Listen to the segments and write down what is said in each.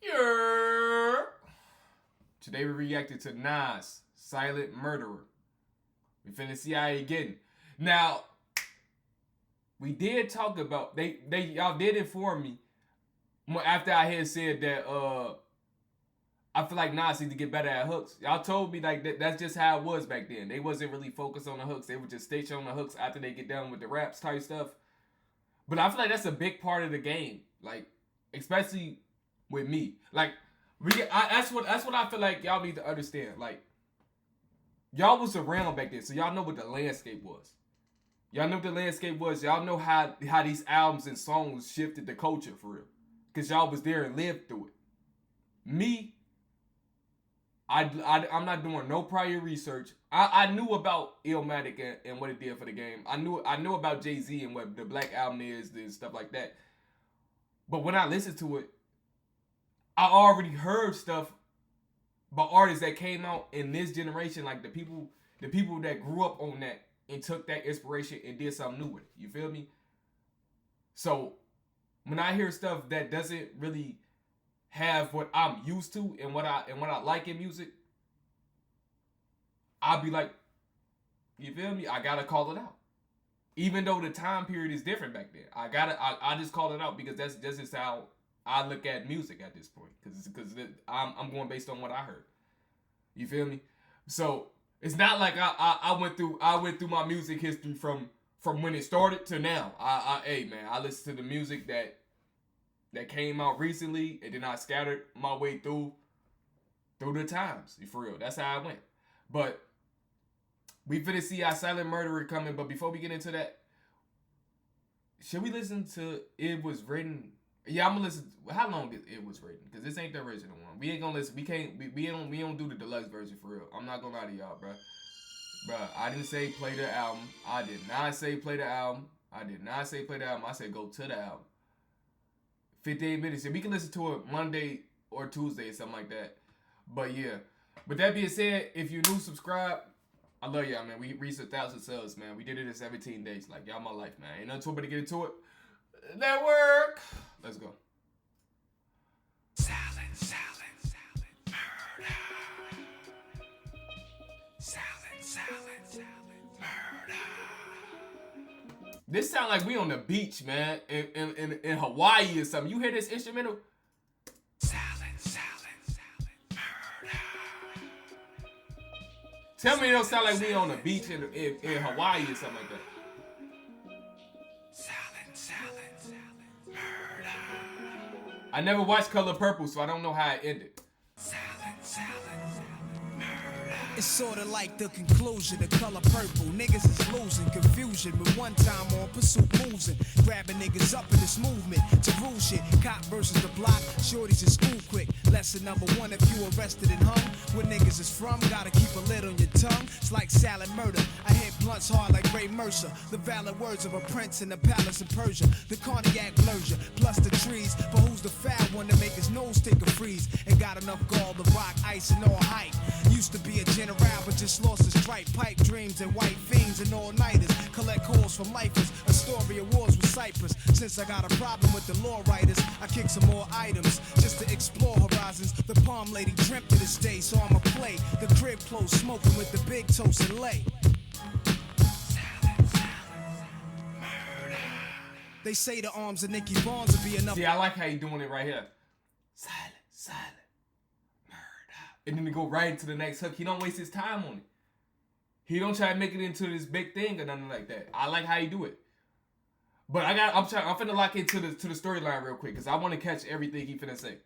Yeah. Today we reacted to Nas, Silent Murderer. We finna see how he getting. Now, we did talk about y'all did inform me after I had said that I feel like Nas need to get better at hooks. Y'all told me like that's just how it was back then. They wasn't really focused on the hooks. They would just station on the hooks after they get done with the raps type stuff. But I feel like that's a big part of the game. Like, especially with me. Like, that's what I feel like y'all need to understand. Like, y'all was around back then, so y'all know what the landscape was. Y'all know what the landscape was. Y'all know how these albums and songs shifted the culture for real. Because y'all was there and lived through it. Me, I'm not doing no prior research. I knew about Illmatic and what it did for the game. I knew about Jay-Z and what the Black Album is and stuff like that. But when I listened to it, I already heard stuff by artists that came out in this generation, like the people that grew up on that and took that inspiration and did something new with it. You feel me? So when I hear stuff that doesn't really have what I'm used to and what I like in music, I'll be like, you feel me? I gotta call it out. Even though the time period is different back then, I just call it out because that's just how I look at music at this point. Because I'm going based on what I heard. You feel me? So it's not like I went through my music history from when it started to now. Hey man, I listen to the music that came out recently, and then I scattered my way through the times. For real, that's how I went. But we finna see our Silent Murderer coming. But before we get into that, should we listen to It Was Written? Yeah, I'm gonna listen. How long it was written? Because this ain't the original one. We ain't gonna listen. We can't. We don't do the deluxe version for real. I'm not gonna lie to y'all, bro. I didn't say play the album. I did not say play the album. I said go to the album. 58 minutes. And we can listen to it Monday or Tuesday or something like that. But yeah. With that being said, if you're new, subscribe. I love y'all, man. We reached 1,000 subs, man. We did it in 17 days. Like, y'all my life, man. Ain't nothing to it but to get into it. Network. Let's go. Silent murder. Silent murder. This sound like we on the beach, man, in Hawaii or something. You hear this instrumental? Silent murder. Tell me it don't sound like we on the beach in Hawaii or something like that. I never watched Color Purple, so I don't know how it ended. It's sorta like the conclusion of Color Purple. Niggas is losing confusion with one time on pursuit moves and grabbing niggas up in this movement to rule shit. Cop versus the block, shorties in school quick. Lesson number one, if you arrested and hung, where niggas is from, gotta keep a lid on your tongue. It's like silent murder. I hit blunts hard like Ray Mercer. The valid words of a prince in the palace of Persia. The cardiac merger, plus the trees. But who's the foul one to make his nose take a freeze? And got enough gall to rock ice and all hype. Used to be a general, but just lost his stripe. Pipe dreams and white fiends and all-nighters. Collect calls from lifers. A story of wars with Cyprus. Since I got a problem with the law writers, I kick some more items just to explore horizons. The palm lady dreamt to this day, so I'ma play the crib close, smoking with the big toast and lay. They say the arms of Nicky Barnes will be enough. See, I like how you doing it right here. Silent murder. And then to go right into the next hook. He don't waste his time on it. He don't try to make it into this big thing or nothing like that. I like how you do it. But I'm finna lock into the storyline real quick because I want to catch everything he finna say.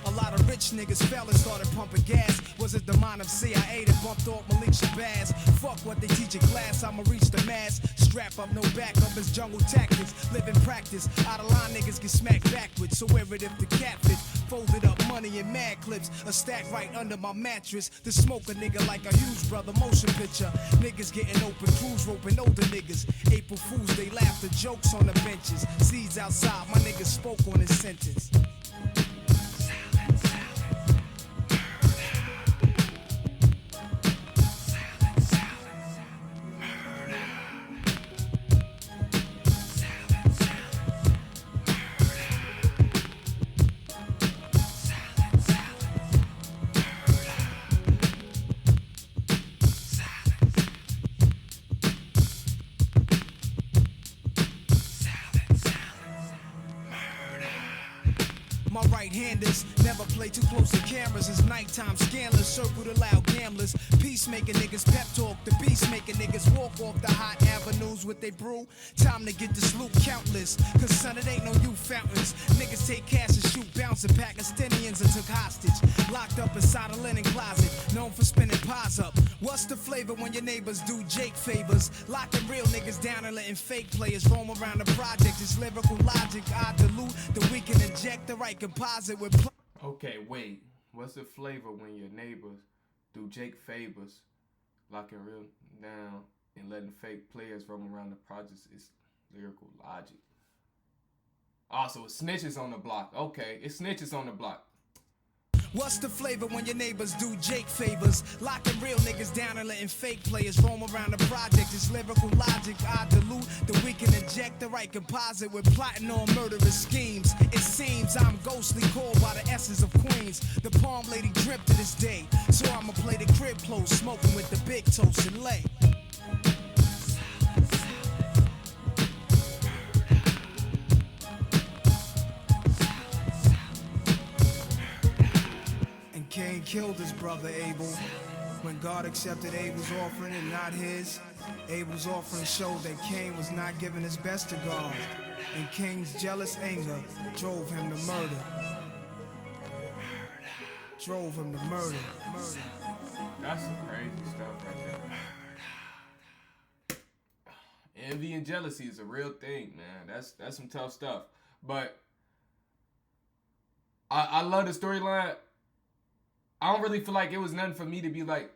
A lot of rich niggas fell and started pumping gas. Was it the mind of CIA that bumped off Malik Shabazz? Fuck what they teach in class, I'ma reach the mass. Strap up, no backup, it's jungle tactics. Live in practice, out of line niggas get smacked backwards. So wear it if the catfish. Folded up money in mad clips, a stack right under my mattress. To smoke a nigga like a huge brother motion picture. Niggas getting open, crews roping older niggas. April Fools, they laugh the jokes on the benches. Seeds outside, my niggas spoke on his sentence. My right-handers never play too close to cameras. It's nighttime scandalous, circle the loud gamblers. Peacemaking niggas pep talk, the peacemaking niggas walk off the hot avenues with they brew. Time to get this loot countless, cause son, it ain't no youth fountains. Niggas take cash and shoot bouncing Pakistanians and took hostage. Locked up inside a linen closet, known for spinning pies up. What's the flavor when your neighbors do Jake favors? Locking real niggas down and letting fake players roam around the project. It's lyrical logic, I dilute the we can inject the right composite with Okay, wait. What's the flavor when your neighbors do Jake favors, locking real down and letting fake players roam around the projects? It's lyrical logic. Also, it's snitches on the block. Okay, it's snitches on the block. What's the flavor when your neighbors do Jake favors? Locking real niggas down and letting fake players roam around the project. It's lyrical logic, I dilute the we can inject the right composite with plotting on murderous schemes. It seems I'm ghostly called by the essence of Queens. The palm lady drip to this day, so I'ma play the crib close, smoking with the big toast and lay. Cain killed his brother Abel. When God accepted Abel's offering and not his, Abel's offering showed that Cain was not giving his best to God. And Cain's jealous anger drove him to murder. Drove him to murder. That's some crazy stuff right there. Envy and jealousy is a real thing, man. That's some tough stuff. But I love the storyline. I don't really feel like it was nothing for me to be like,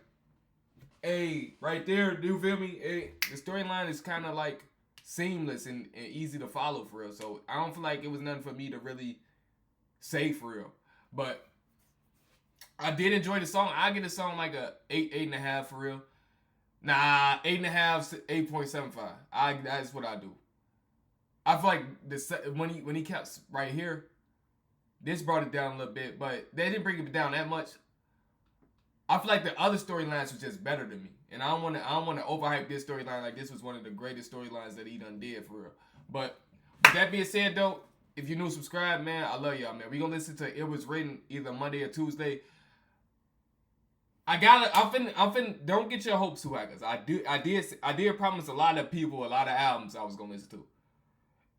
hey, right there, do you feel me? Hey, the storyline is kind of like seamless and easy to follow for real. So I don't feel like it was nothing for me to really say for real. But I did enjoy the song. I get the song like a 8.5 for real. Nah, 8.5, 8.75. That's what I do. I feel like when he kept right here, this brought it down a little bit, but they didn't bring it down that much. I feel like the other storylines was just better than me, and I don't want to overhype this storyline like this was one of the greatest storylines that he done did for real. But with that being said, though, if you're new, subscribe, man. I love y'all, man. We gonna listen to It Was Written either Monday or Tuesday. I'm finna. Don't get your hopes too high, cause I did promise a lot of people a lot of albums I was gonna listen to.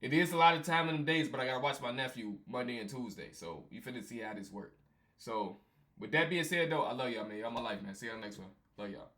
It is a lot of time in the days, but I gotta watch my nephew Monday and Tuesday, so you finna see how this works. So with that being said, though, I love y'all, man. Y'all my life, man. See y'all next one. Love y'all.